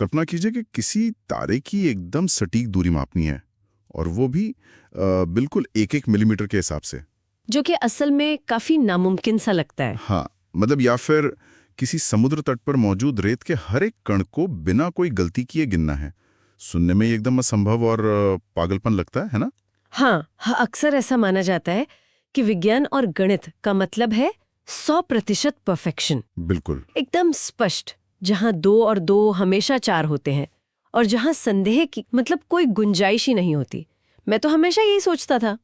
कल्पना कीजिए कि किसी तारे की एकदम सटीक दूरी मापनी है, और वो भी बिल्कुल 1-1 मिलीमीटर के हिसाब से। जो कि असल में काफी नामुमकिन सा लगता है। हाँ, मतलब या फिर किसी समुद्र तट पर मौजूद रेत के हर एक कण को बिना कोई गलती किए गिनना है। सुनने में ही एकदम असंभव और पागलपन लगता है ना? हाँ, अक्सर ऐसा माना जाता है कि विज्ञान और गणित का मतलब है 100% परफेक्शन। बिल्कुल। एकदम स्पष्ट, जहाँ 2 और 2 हमेशा 4 होते हैं और जहाँ संदेह की मतलब कोई गुंजाइश ही नहीं होती। मैं तो हमेशा यही सोचता था।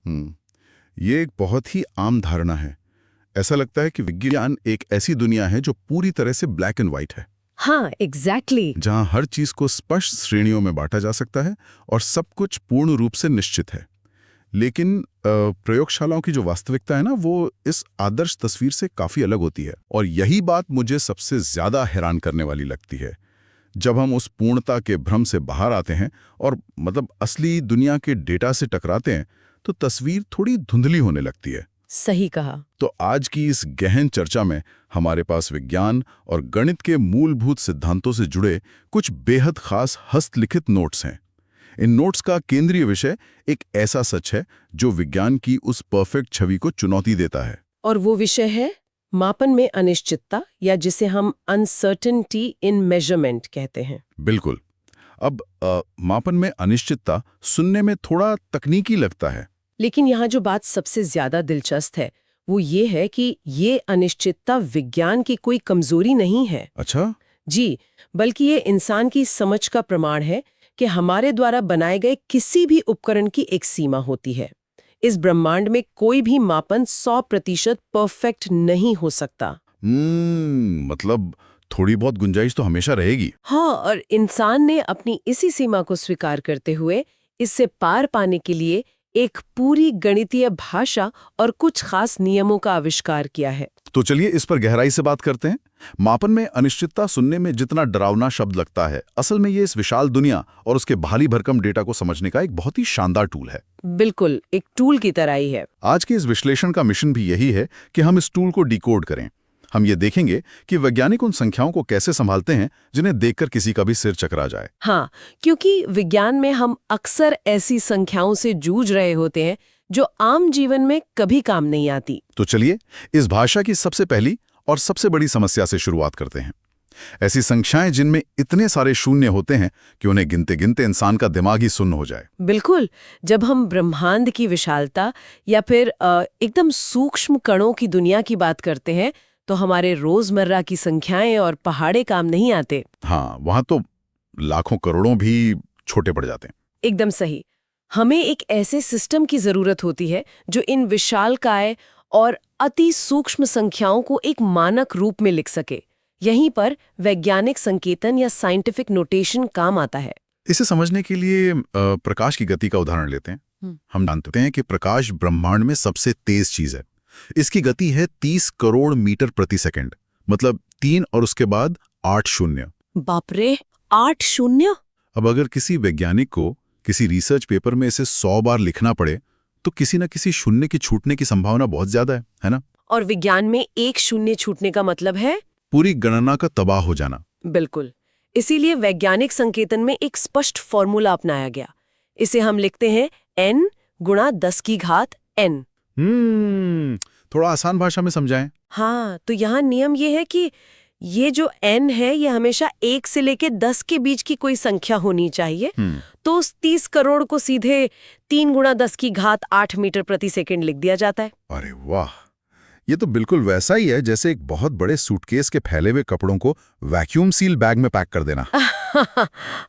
ये एक बहुत ही आम धारणा है। ऐसा लगता है कि विज्ञान एक ऐसी दुनिया है जो पूरी तरह से ब्लैक एंड व्हाइट है। हाँ, एग्जैक्टली। जहां हर चीज को स्पष्ट श्रेणियों में बांटा जा सकता है और सब कुछ पूर्ण रूप से निश्चित है। लेकिन प्रयोगशालाओं की जो वास्तविकता है ना, वो इस आदर्श तस्वीर से काफी अलग होती है। और यही बात मुझे सबसे ज्यादा हैरान करने वाली लगती है। जब हम उस पूर्णता के भ्रम से बाहर आते हैं और मतलब असली दुनिया के डेटा से टकराते हैं, तो तस्वीर थोड़ी धुंधली होने लगती है। सही कहा। तो आज की इस गहन चर्चा में हमारे पास विज्ञान और गणित के मूलभूत सिद्धांतों से जुड़े कुछ बेहद खास हस्तलिखित नोट्स हैं। इन नोट्स का केंद्रीय विषय एक ऐसा सच है जो विज्ञान की उस परफेक्ट छवि को चुनौती देता है। और वो विषय है मापन में अनिश्चितता, या जिसे हम अनसर्टेनिटी इन मेजरमेंट कहते हैं। बिल्कुल। अब मापन में अनिश्चितता सुनने में थोड़ा तकनीकी लगता है, लेकिन यहाँ जो बात सबसे ज्यादा दिलचस्प है वो ये है कि ये अनिश्चितता विज्ञान की कोई कमजोरी नहीं है। अच्छा? जी, बल्कि ये इंसान की समझ का प्रमाण है कि हमारे द्वारा बनाए गए किसी भी उपकरण की एक सीमा होती है। इस ब्रह्मांड में कोई भी मापन 100% परफेक्ट नहीं हो सकता। मतलब थोड़ी बहुत गुंजाइश तो हमेशा रहेगी। हाँ, और इंसान ने अपनी इसी सीमा को स्वीकार करते हुए इससे पार पाने के लिए एक पूरी गणितीय भाषा और कुछ खास नियमों का आविष्कार किया है। तो चलिए इस पर गहराई से बात करते हैं। मापन में अनिश्चितता सुनने में जितना डरावना शब्द लगता है, असल में ये इस विशाल दुनिया और उसके भारी भरकम डेटा को समझने का एक बहुत ही शानदार टूल है। बिल्कुल, एक टूल की तरह ही है। आज के इस विश्लेषण का मिशन भी यही है कि हम इस टूल को डिकोड करें। हम ये देखेंगे कि वैज्ञानिक उन संख्याओं को कैसे संभालते हैं जिन्हें देखकर किसी का भी सिर चकरा जाए। हाँ, क्योंकि विज्ञान में हम अक्सर ऐसी संख्याओं से जूझ रहे होते हैं जो आम जीवन में कभी काम नहीं आती। तो चलिए इस भाषा की सबसे पहली और सबसे बड़ी समस्या से शुरुआत करते हैं। ऐसी संख्याएं जिनमें इतने सारे शून्य होते हैं कि उन्हें गिनते गिनते इंसान का दिमाग ही सुन्न हो जाए। बिल्कुल, जब हम ब्रह्मांड की विशालता या फिर एकदम सूक्ष्म कणों की दुनिया की बात करते हैं, तो हमारे रोजमर्रा की संख्याएं और पहाड़े काम नहीं आते। हाँ, वहां तो लाखों करोड़ों भी छोटे पड़ जाते हैं। एकदम सही। हमें एक ऐसे सिस्टम की जरूरत होती है जो इन विशालकाय और अति सूक्ष्म संख्याओं को एक मानक रूप में लिख सके। यहीं पर वैज्ञानिक संकेतन या साइंटिफिक नोटेशन काम आता है। इसे समझने के लिए प्रकाश की गति का उदाहरण लेते हैं। हम जानते हैं कि प्रकाश ब्रह्मांड में सबसे तेज चीज है। इसकी गति है 30 करोड़ मीटर प्रति सेकंड, मतलब 3 और उसके बाद 8 शून्य। बाप रे, 8 शून्य! अब अगर किसी वैज्ञानिक को किसी रिसर्च पेपर में इसे 100 बार लिखना पड़े, तो किसी न किसी शून्य की छूटने की संभावना बहुत ज्यादा है ना? और विज्ञान में एक शून्य छूटने का मतलब है पूरी गणना का तबाह हो जाना। बिल्कुल। इसीलिए वैज्ञानिक संकेतन में एक स्पष्ट फॉर्मूला अपनाया गया। इसे हम लिखते हैं n गुणा 10 की घात n। थोड़ा आसान भाषा में समझाएं। हाँ, तो यहाँ नियम ये है कि ये जो n है ये हमेशा 1 से लेके 10 के बीच की कोई संख्या होनी चाहिए। तो उस 30 करोड़ को सीधे 3 गुणा 10 की घात 8 मीटर प्रति सेकंड लिख दिया जाता है। अरे वाह, ये तो बिल्कुल वैसा ही है जैसे एक बहुत बड़े सूटकेस के फैले हुए कपड़ों को वैक्यूम सील बैग में पैक कर देना।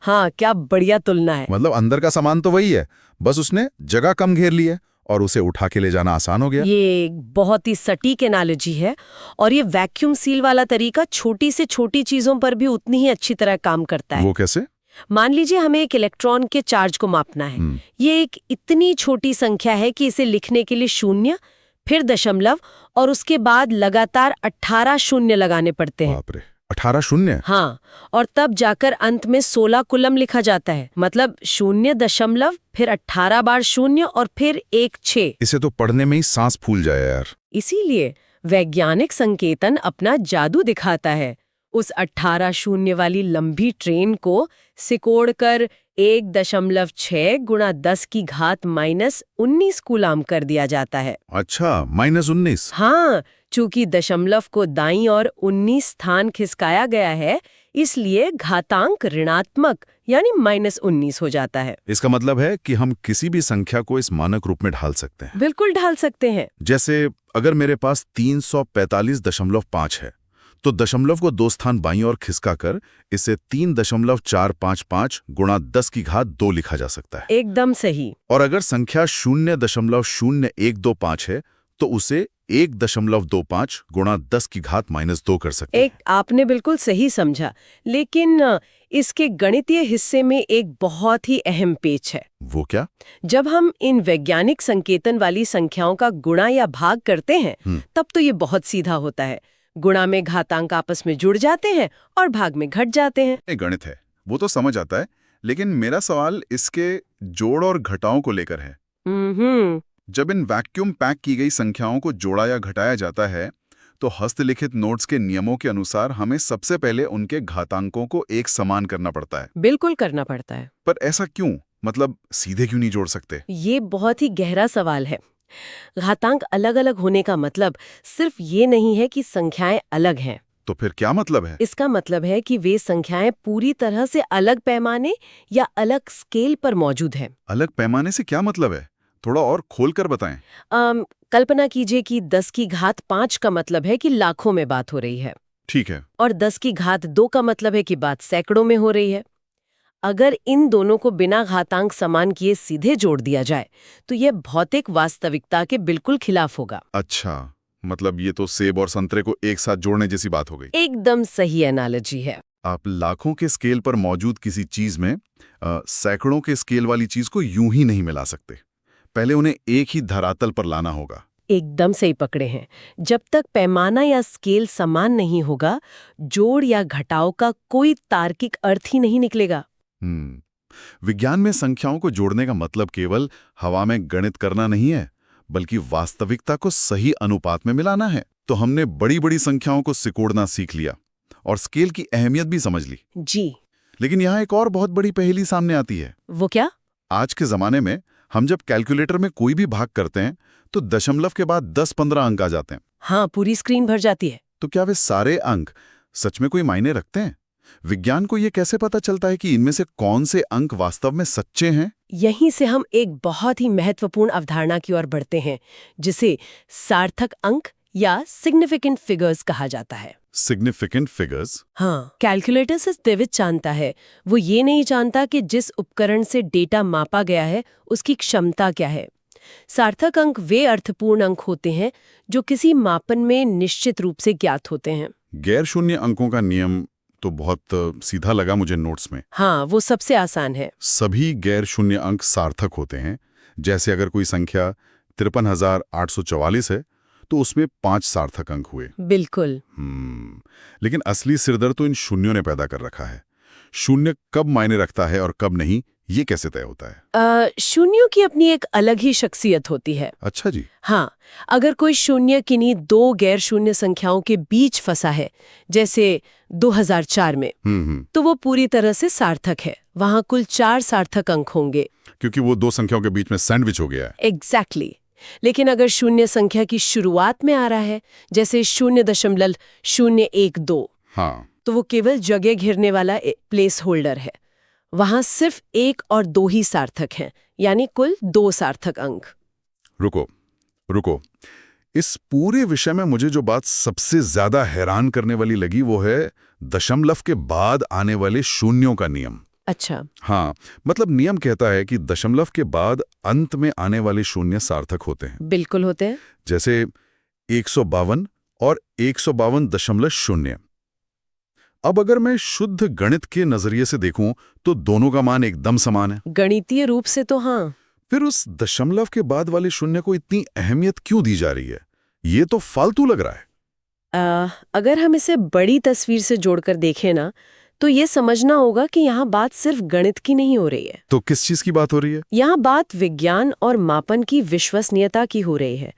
हाँ, क्या बढ़िया तुलना है। मतलब अंदर का सामान तो वही है, बस उसने जगह कम घेर ली है और उसे उठा के ले जाना आसान हो गया। ये बहुत ही सटीक एनालॉजी है, और ये वैक्यूम सील वाला तरीका छोटी से छोटी चीजों पर भी उतनी ही अच्छी तरह काम करता है। वो कैसे? मान लीजिए हमें एक इलेक्ट्रॉन के चार्ज को मापना है। ये एक इतनी छोटी संख्या है कि इसे लिखने के लिए शून्य, फिर दशमलव और उसके बाद लगातार 18 शून्य लगाने पड़ते हैं। बाप रे, 18 शून्य? हाँ, और तब जाकर अंत में 16 कूलम लिखा जाता है। मतलब 0 दशमलव फिर 18 बार 0 और फिर 1 6। इसे तो पढ़ने में ही सांस फूल जाए यार। इसीलिए वैज्ञानिक संकेतन अपना जादू दिखाता है। उस 18 शून्य वाली लंबी ट्रेन को सिकोड़कर 1.6 गुणा 10 की घात -19 कूलाम कर दिया जाता है। अच्छा, -19। हाँ, चूंकि दशमलव को दाईं ओर 19 स्थान खिसकाया गया है, इसलिए घातांक ऋणात्मक यानी -19 हो जाता है। इसका मतलब है कि हम किसी भी संख्या को इस मानक रूप में ढाल सकते हैं। बिल्कुल ढाल सकते हैं। जैसे अगर मेरे पास 345.5 है, तो दशमलव को 2 स्थान बाईं ओर खिसकाकर इसे 3.455 गुणा 10 की घात 2 लिखा जा सकता है। एकदम सही। और अगर संख्या 0.0125 है, तो उसे 1.25 गुणा 10 की घात -2 कर सकते हैं। आपने बिल्कुल सही समझा, लेकिन इसके गणितीय हिस्से में एक बहुत ही अहम पेच है। वो क्या? जब हम इन वैज्ञानिक संकेतन वाली संख्याओं का गुणा या भाग करते हैं, तब तो ये बहुत सीधा होता है। गुणा में घातांक आपस में जुड़ जाते हैं और भाग में घट जाते हैं। ये गणित है, वो तो समझ आता है, लेकिन मेरा सवाल इसके जोड़ और घटाओं को लेकर है। जब इन वैक्यूम पैक की गई संख्याओं को जोड़ा या घटाया जाता है, तो हस्तलिखित नोट्स के नियमों के अनुसार हमें सबसे पहले उनके घातांकों को एक समान करना पड़ता है। बिल्कुल करना पड़ता है। पर ऐसा क्यों? मतलब सीधे क्यों नहीं जोड़ सकते? ये बहुत ही गहरा सवाल है। घातांक अलग-अलग होने का मतलब सिर्फ ये नहीं है कि संख्याएं अलग हैं। तो फिर क्या मतलब है? इसका मतलब है कि वे संख्याएं पूरी तरह से अलग पैमाने या अलग स्केल पर मौजूद हैं। अलग पैमाने से क्या मतलब है? थोड़ा और खोलकर बताएं। कल्पना कीजिए कि 10 की घात 5 का मतलब है कि लाखों में बात हो रही है। ठीक है। और 10 की घात 2 का मतलब है कि बात सैकड़ों में हो रही है। अगर इन दोनों को बिना घातांक समान किए सीधे जोड़ दिया जाए, तो यह भौतिक वास्तविकता के बिल्कुल खिलाफ होगा। अच्छा, मतलब ये तो सेब और संतरे को एक साथ जोड़ने जैसी बात हो गई। एकदम सही एनालॉजी है। आप लाखों के स्केल पर मौजूद किसी चीज में सैकड़ों के स्केल वाली चीज को यूं ही नहीं मिला सकते। पहले उन्हें एक ही धरातल पर लाना होगा। एकदम सही पकड़े हैं। जब तक पैमाना या स्केल समान नहीं होगा, जोड़ या घटाव का कोई तार्किक अर्थ ही नहीं निकलेगा। विज्ञान में संख्याओं को जोड़ने का मतलब केवल हवा में गणित करना नहीं है, बल्कि वास्तविकता को सही अनुपात में मिलाना है। तो हमने बड़ी-बड़ी संख्याओं को सिकोड़ना सीख लिया और स्केल की अहमियत भी समझ ली। जी। लेकिन यहाँ एक और बहुत बड़ी पहेली सामने आती है। वो क्या? आज के जमाने में हम जब कैलकुलेटर में कोई भी भाग करते हैं, तो दशमलव के बाद 10-15 अंक आ जाते हैं। हाँ, पूरी स्क्रीन भर जाती है। तो क्या वे सारे अंक सच में कोई मायने रखते हैं? विज्ञान को ये कैसे पता चलता है कि इनमें से कौन से अंक वास्तव में सच्चे हैं? यहीं से हम एक बहुत ही महत्वपूर्ण अवधारणा की ओर बढ़ते हैं, जिसे सार्थक अंक या सिग्निफिकेंट फिगर्स कहा जाता है। Significant figures? हाँ, कैलकुलेटर से द्विविध जानता है। वो ये नहीं जानता कि जिस उपकरण से डेटा मापा गया है उसकी क्षमता क्या है। सार्थक अंक वे अर्थपूर्ण अंक होते हैं जो किसी मापन में निश्चित रूप से ज्ञात होते हैं। गैर शून्य अंकों का नियम तो बहुत सीधा लगा मुझे नोट्स में। हाँ, वो सबसे आसान है। सभी गैर शून्य अंक सार्थक होते हैं। जैसे अगर कोई संख्या 53,844 है, तो उसमें 5 सार्थक अंक हुए। बिल्कुल। लेकिन असली सिरदर्द तो इन शून्यों ने पैदा कर रखा है। शून्य कब मायने रखता है और कब नहीं, ये कैसे तय होता है? शून्यों की अपनी एक अलग ही शख्सियत होती है। अच्छा जी। हाँ, अगर कोई शून्य किन्हीं दो गैर शून्य संख्याओं के बीच फंसा है, जैसे 2004 में, तो वो पूरी तरह से सार्थक है। वहाँ कुल 4 सार्थक अंक होंगे, क्योंकि वो दो संख्याओं के बीच में सैंडविच हो गया है। एग्जैक्टली। लेकिन अगर शून्य संख्या की शुरुआत में आ रहा है, जैसे 0.012, हाँ, तो वो केवल जगह घेरने वाला प्लेस होल्डर है। वहां सिर्फ 1 और 2 ही सार्थक हैं, यानी कुल 2 सार्थक अंक। रुको। इस पूरे विषय में मुझे जो बात सबसे ज्यादा हैरान करने वाली लगी वो है दशमलव के बाद आने वाले शून्यों का नियम। अच्छा। हाँ, मतलब नियम कहता है कि दशमलव के बाद अंत में आने वाले शून्य सार्थक होते हैं। बिल्कुल होते हैं। जैसे 152 और 152.0। अब अगर मैं शुद्ध गणित के नजरिए से देखूं तो दोनों का मान एकदम समान है। गणितीय रूप से तो हाँ। फिर उस दशमलव के बाद वाले शून्य को इतनी अहमियत क्यों दी जा रही है? ये तो फालतू लग रहा है। अगर हम इसे बड़ी तस्वीर से जोड़कर देखें ना, तो ये समझना होगा कि यहाँ बात सिर्फ गणित की नहीं हो रही है। तो किस चीज की बात हो रही है? यहाँ बात विज्ञान और मापन की विश्वसनीयता की हो रही है।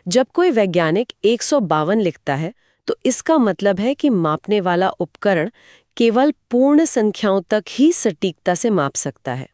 जब कोई वैज्ञानिक 152 लिखता है, तो इसका मतलब है कि मापने वाला उपकरण केवल पूर्ण संख्याओं तक ही सटीकता से माप सकता है।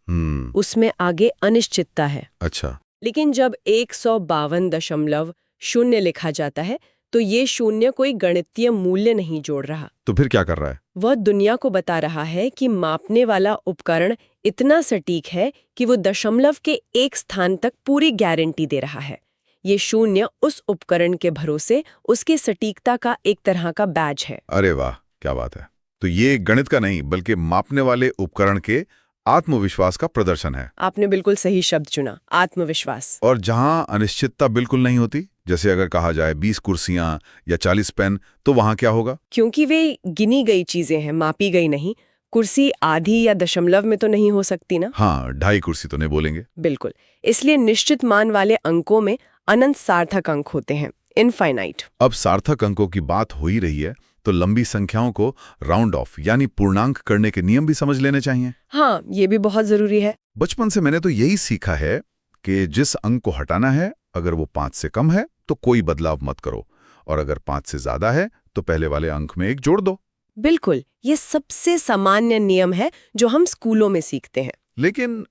उसमें आगे अनिश्चितता है। अच्छा। लेकिन जब 152.0 लिखा जाता है तो ये शून्य कोई गणितीय मूल्य नहीं जोड़ रहा। तो फिर क्या कर रहा है? वह दुनिया को बता रहा है कि मापने वाला उपकरण इतना सटीक है कि वो दशमलव के एक स्थान तक पूरी गारंटी दे रहा है। ये शून्य उस उपकरण के भरोसे उसकी सटीकता का एक तरह का बैज है। अरे वाह, क्या बात है। तो ये गणित का नहीं बल्कि मापने वाले उपकरण के आत्मविश्वास का प्रदर्शन है। आपने बिल्कुल सही शब्द चुना, आत्मविश्वास। और जहां अनिश्चितता बिल्कुल नहीं होती, जैसे अगर कहा जाए 20 कुर्सियां या 40 पेन, तो वहां क्या होगा? क्योंकि वे गिनी गई चीजें हैं, मापी गई नहीं। कुर्सी आधी या दशमलव में तो नहीं हो सकती ना। हाँ, 2.5 कुर्सी तो नहीं बोलेंगे। बिल्कुल। इसलिए निश्चित मान वाले अंकों में अनंत सार्थक अंक होते हैं, इनफाइनाइट। अब सार्थक अंकों की बात हो ही रही है, तो लंबी संख्याओं को राउंड ऑफ यानी पूर्णांक करने के नियम भी समझ लेने चाहिए। हाँ, ये भी बहुत जरूरी है। बचपन से मैंने तो यही सीखा है कि जिस अंक को हटाना है, अगर वो 5 से कम है तो कोई बदलाव मत करो, और अगर 5 से ज्यादा है तो पहले वाले अंक में 1 जोड़ दो। बिल्कुल, ये सबसे सामान्य नियम है जो हम स्कूलों में सीखते हैं। लेकिन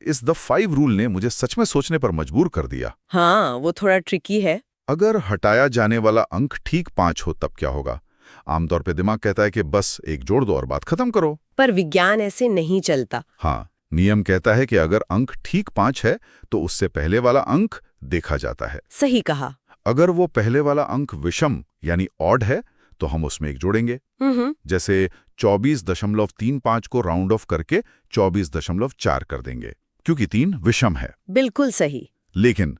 इस द 5 रूल ने मुझे सच में सोचने पर मजबूर कर दिया। हाँ, वो थोड़ा ट्रिकी है। अगर हटाया जाने वाला अंक ठीक 5 हो तब क्या होगा? आमतौर पे दिमाग कहता है कि बस 1 जोड़ दो और बात खत्म करो। पर विज्ञान ऐसे नहीं चलता। हाँ, नियम कहता है कि अगर अंक ठीक 5 है तो उससे पहले वाला अंक देखा जाता है। सही कहा। अगर वो पहले वाला अंक विषम यानी ऑड है तो हम उसमें 1 जोड़ेंगे। जैसे 24.35 को राउंड ऑफ करके 24.4 कर देंगे, क्योंकि 3 विषम है। बिल्कुल सही। लेकिन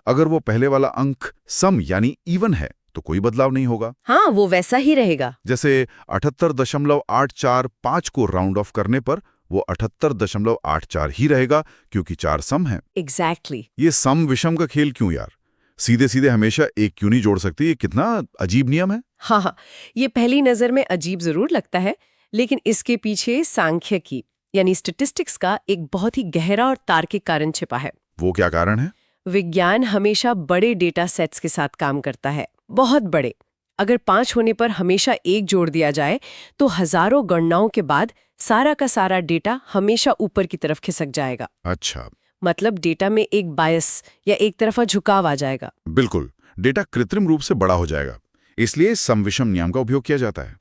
अगर वो पहले वाला अंक सम यानी इवन है तो कोई बदलाव नहीं होगा। हाँ, वो वैसा ही रहेगा। जैसे 78.845 को राउंड ऑफ करने पर वो 78.84 ही रहेगा, क्योंकि 4 सम है। एग्जैक्टली। ये सम विषम का खेल क्यों यार? सीधे सीधे हमेशा 1 क्यों नहीं जोड़ सकती? ये कितना अजीब नियम है। हाँ, ये पहली नजर में अजीब जरूर लगता है, लेकिन इसके पीछे सांख्यिकी यानी स्टैटिस्टिक्स का एक बहुत ही गहरा और तार्किक कारण छिपा है। वो क्या कारण है? विज्ञान हमेशा बड़े डेटा सेट्स के साथ काम करता है, बहुत बड़े। अगर 5 होने पर हमेशा 1 जोड़ दिया जाए तो हजारों गणनाओं के बाद सारा का सारा डेटा हमेशा ऊपर की तरफ खिसक जाएगा। अच्छा। मतलब डेटा में एक बायस या एक तरफा झुकाव आ जाएगा। बिल्कुल, डेटा कृत्रिम रूप से बड़ा हो जाएगा। इसलिए सम विषम नियम का उपयोग किया जाता है।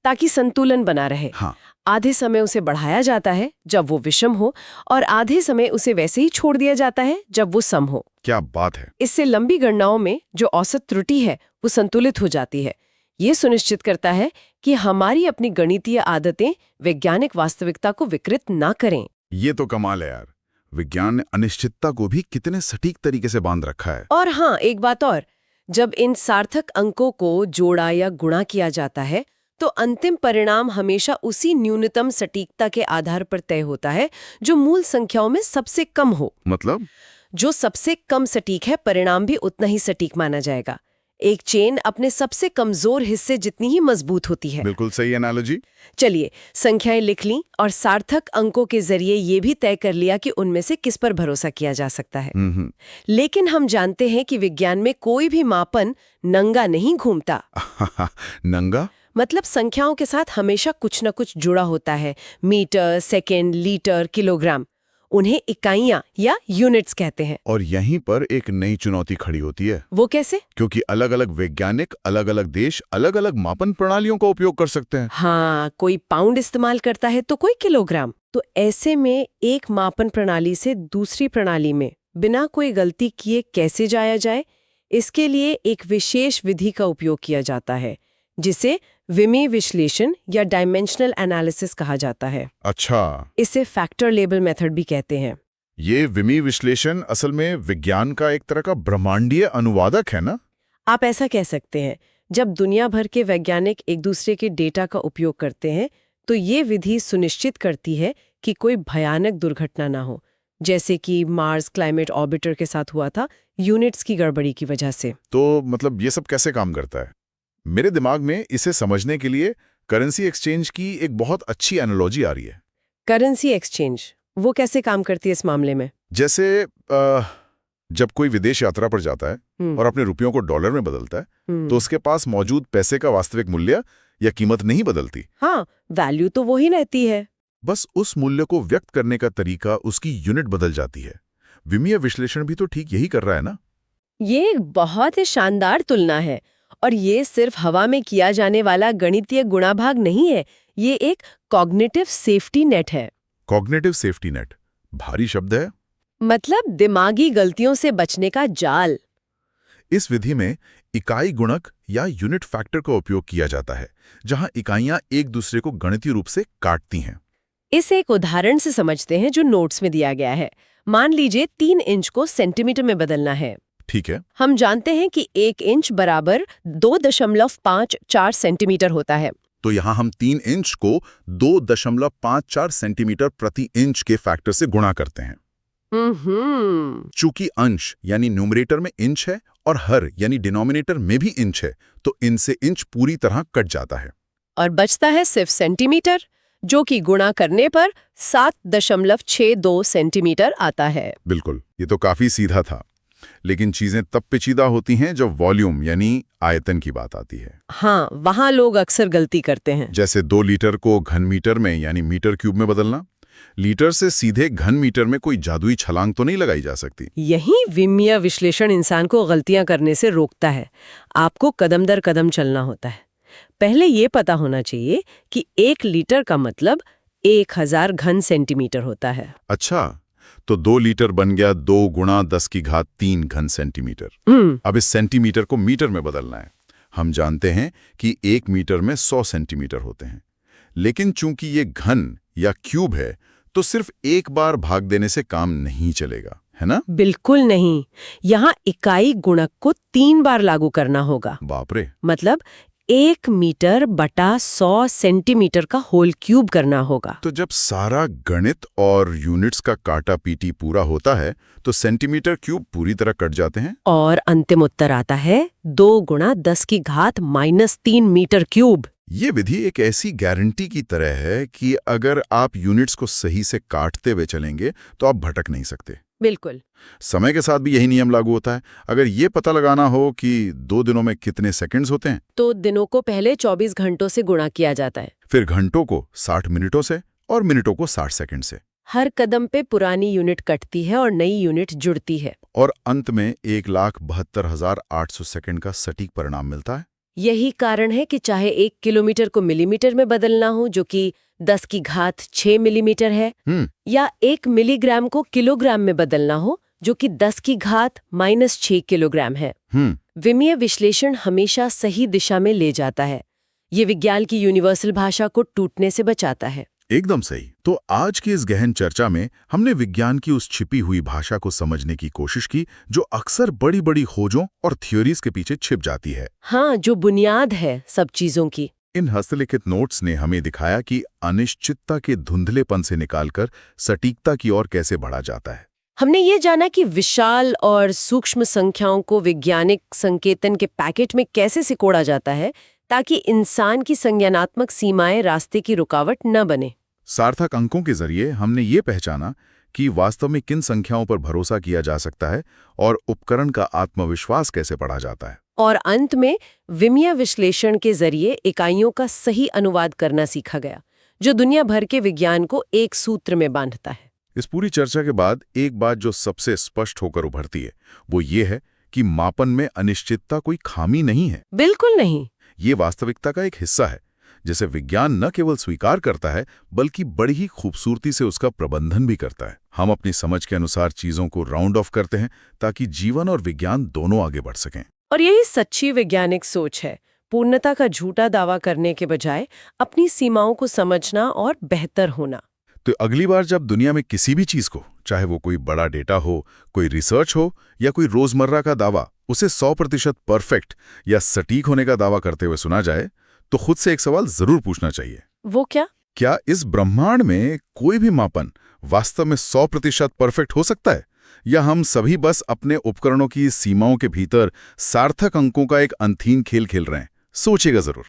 ताकि संतुलन बना रहे। हाँ। आधे समय उसे बढ़ाया जाता है जब वो विषम हो, और आधे समय उसे वैसे ही छोड़ दिया जाता है जब वो सम हो। क्या बात है। इससे लंबी गणनाओं में जो औसत त्रुटि है वो संतुलित हो जाती है। ये सुनिश्चित करता है कि हमारी अपनी गणितीय आदतें वैज्ञानिक वास्तविकता को विकृत ना करें। ये तो कमाल है यार। विज्ञान ने अनिश्चितता को भी कितने सटीक तरीके से बांध रखा है। और हाँ, एक बात और, जब इन सार्थक अंकों को जोड़ा या गुणा किया जाता है तो अंतिम परिणाम हमेशा उसी न्यूनतम सटीकता के आधार पर तय होता है जो मूल संख्याओं में सबसे कम हो। मतलब? जो सबसे कम सटीक है, परिणाम भी उतना ही सटीक माना जाएगा। एक चेन अपने सबसे कमजोर हिस्से जितनी ही मजबूत होती है। बिल्कुल सही एनालॉजी। चलिए, संख्याएं लिख लीं और सार्थक अंकों के जरिए ये भी तय कर लिया कि उनमें से किस पर भरोसा किया जा सकता है। लेकिन हम जानते हैं कि विज्ञान में कोई भी मापन नंगा नहीं घूमता। नंगा मतलब संख्याओं के साथ हमेशा कुछ न कुछ जुड़ा होता है। मीटर, सेकेंड, लीटर, किलोग्राम, उन्हें इकाइयां या यूनिट्स कहते हैं। और यहीं पर एक नई चुनौती खड़ी होती है। वो कैसे? क्योंकि अलग अलग वैज्ञानिक, अलग अलग देश अलग अलग मापन प्रणालियों का उपयोग कर सकते हैं। हाँ, कोई पाउंड इस्तेमाल करता है तो कोई किलोग्राम। तो ऐसे में एक मापन प्रणाली से दूसरी प्रणाली में बिना कोई गलती किए कैसे जाया जाए, इसके लिए एक विशेष विधि का उपयोग किया जाता है जिसे विमी विश्लेषण या डायमेंशनल एनालिसिस कहा जाता है। अच्छा। इसे फैक्टर लेबल मेथड भी कहते हैं। ये विमी विश्लेषण असल में विज्ञान का एक तरह का ब्रह्मांडीय अनुवादक है ना? आप ऐसा कह सकते हैं। जब दुनिया भर के वैज्ञानिक एक दूसरे के डेटा का उपयोग करते हैं तो ये विधि सुनिश्चित करती है कि कोई भयानक दुर्घटना ना हो, जैसे कि मार्स क्लाइमेट ऑर्बिटर के साथ हुआ था, यूनिट्स की गड़बड़ी की वजह से। तो मतलब ये सब कैसे काम करता है? मेरे दिमाग में इसे समझने के लिए करेंसी एक्सचेंज की एक बहुत अच्छी एनालॉजी आ रही है। करेंसी एक्सचेंज वो कैसे काम करती है इस मामले में? जैसे जब कोई विदेश यात्रा पर जाता है और अपने रुपयों को डॉलर में बदलता है, तो उसके पास मौजूद पैसे का वास्तविक मूल्य या कीमत नहीं बदलती। हाँ, वैल्यू तो वही रहती है। बस उस मूल्य को व्यक्त करने का तरीका, उसकी यूनिट बदल जाती है। विमीय विश्लेषण भी तो ठीक यही कर रहा है ना? ये एक बहुत ही शानदार तुलना है, और ये सिर्फ हवा में किया जाने वाला गणितीय गुणाभाग नहीं है, ये एक कॉग्निटिव सेफ्टी नेट है। कॉग्निटिव सेफ्टी नेट भारी शब्द है। मतलब दिमागी गलतियों से बचने का जाल। इस विधि में इकाई गुणक या यूनिट फैक्टर का उपयोग किया जाता है, जहां इकाइयां एक दूसरे को गणितीय रूप से काटती हैं। इसे एक उदाहरण से समझते हैं जो नोट्स में दिया गया है। मान लीजिए 3 इंच को सेंटीमीटर में बदलना है। ठीक है। हम जानते हैं कि 1 इंच बराबर 2.54 सेंटीमीटर होता है। तो यहाँ हम 3 इंच को 2.54 सेंटीमीटर प्रति इंच के फैक्टर से गुणा करते हैं। चूंकि अंश यानी न्यूमरेटर में इंच है और हर यानी डिनोमिनेटर में भी इंच है, तो इनसे इंच पूरी तरह कट जाता है और बचता है सिर्फ सेंटीमीटर, जो कि गुणा करने पर 7.62 सेंटीमीटर आता है। बिल्कुल, ये तो काफी सीधा था। लेकिन चीजें तब पेचीदा होती हैं जब वॉल्यूम यानी आयतन की बात आती है। हाँ, वहाँ लोग अक्सर गलती करते हैं। जैसे 2 लीटर को घन मीटर में यानी मीटर क्यूब में बदलना। लीटर से सीधे घन मीटर में कोई जादुई छलांग तो नहीं लगाई जा सकती। यही विमीय विश्लेषण इंसान को गलतियां करने से रोकता है। आपको कदम दर कदम चलना होता है। पहले ये पता होना चाहिए कि 1 लीटर का मतलब 1000 घन सेंटीमीटर होता है। अच्छा, तो 2 लीटर बन गया 2 गुणा 10 की घात 3 घन सेंटीमीटर। अब इस सेंटीमीटर को मीटर में बदलना है। हम जानते हैं कि 1 मीटर में 100 सेंटीमीटर होते हैं, लेकिन चूंकि ये घन या क्यूब है, तो सिर्फ एक बार भाग देने से काम नहीं चलेगा, है ना? बिल्कुल नहीं। यहाँ इकाई गुणक को 3 बार लागू करना होगा। बाप रे! मतलब 1 मीटर बटा 100 सेंटीमीटर का होल क्यूब करना होगा। तो जब सारा गणित और यूनिट्स का काटा पीटी पूरा होता है, तो सेंटीमीटर क्यूब पूरी तरह कट जाते हैं और अंतिम उत्तर आता है 2 गुणा 10 की घात -3 मीटर क्यूब। ये विधि एक ऐसी गारंटी की तरह है कि अगर आप यूनिट्स को सही से काटते हुए चलेंगे तो आप भटक नहीं सकते। बिल्कुल। समय के साथ भी यही नियम लागू होता है। अगर ये पता लगाना हो कि 2 दिनों में कितने सेकंड्स होते हैं, तो दिनों को पहले 24 घंटों से गुणा किया जाता है, फिर घंटों को 60 मिनटों से और मिनटों को 60 सेकंड से। हर कदम पे पुरानी यूनिट कटती है और नई यूनिट जुड़ती है, और अंत में 1,72,800 सेकंड का सटीक परिणाम मिलता है। यही कारण है कि चाहे 1 किलोमीटर को मिलीमीटर में बदलना हो, जो कि 10 की घात 6 मिलीमीटर है, या 1 मिलीग्राम को किलोग्राम में बदलना हो, जो कि 10 की घात -6 किलोग्राम है। विमीय विश्लेषण हमेशा सही दिशा में ले जाता है। ये विज्ञान की यूनिवर्सल भाषा को टूटने से बचाता है। एकदम सही। तो आज की इस गहन चर्चा में हमने विज्ञान की उस छिपी हुई भाषा को समझने की कोशिश की, जो अक्सर बड़ी बड़ी खोजों और थ्योरीज के पीछे छिप जाती है। हाँ, जो बुनियाद है सब चीजों की। इन हस्तलिखित नोट्स ने हमें दिखाया कि अनिश्चितता के धुंधलेपन से निकालकर सटीकता की ओर कैसे बढ़ा जाता है। हमने ये जाना कि विशाल और सूक्ष्म संख्याओं को वैज्ञानिक संकेतन के पैकेट में कैसे सिकोड़ा जाता है, ताकि इंसान की संज्ञानात्मक सीमाएं रास्ते की रुकावट न बने। सार्थक अंकों के जरिए हमने ये पहचाना कि वास्तव में किन संख्याओं पर भरोसा किया जा सकता है और उपकरण का आत्मविश्वास कैसे बढ़ा जाता है। और अंत में विमीय विश्लेषण के जरिए इकाइयों का सही अनुवाद करना सीखा गया, जो दुनिया भर के विज्ञान को एक सूत्र में बांधता है। इस पूरी चर्चा के बाद एक बात जो सबसे स्पष्ट होकर उभरती है, वो ये है कि मापन में अनिश्चितता कोई खामी नहीं है। बिल्कुल नहीं। ये वास्तविकता का एक हिस्सा है, जिसे विज्ञान न केवल स्वीकार करता है, बल्कि बड़ी ही खूबसूरती से उसका प्रबंधन भी करता है। हम अपनी समझ के अनुसार चीजों को राउंड ऑफ करते हैं, ताकि जीवन और विज्ञान दोनों आगे बढ़ सकें। और यही सच्ची वैज्ञानिक सोच है, पूर्णता का झूठा दावा करने के बजाय अपनी सीमाओं को समझना और बेहतर होना। तो अगली बार जब दुनिया में किसी भी चीज को, चाहे वो कोई बड़ा डेटा हो, कोई रिसर्च हो या कोई रोजमर्रा का दावा, उसे 100% परफेक्ट या सटीक होने का दावा करते हुए सुना जाए, तो खुद से एक सवाल जरूर पूछना चाहिए। वो क्या? क्या इस ब्रह्मांड में कोई भी मापन वास्तव में 100% परफेक्ट हो सकता है, या हम सभी बस अपने उपकरणों की सीमाओं के भीतर सार्थक अंकों का एक अनथीन खेल खेल रहे हैं? सोचिएगा जरूर।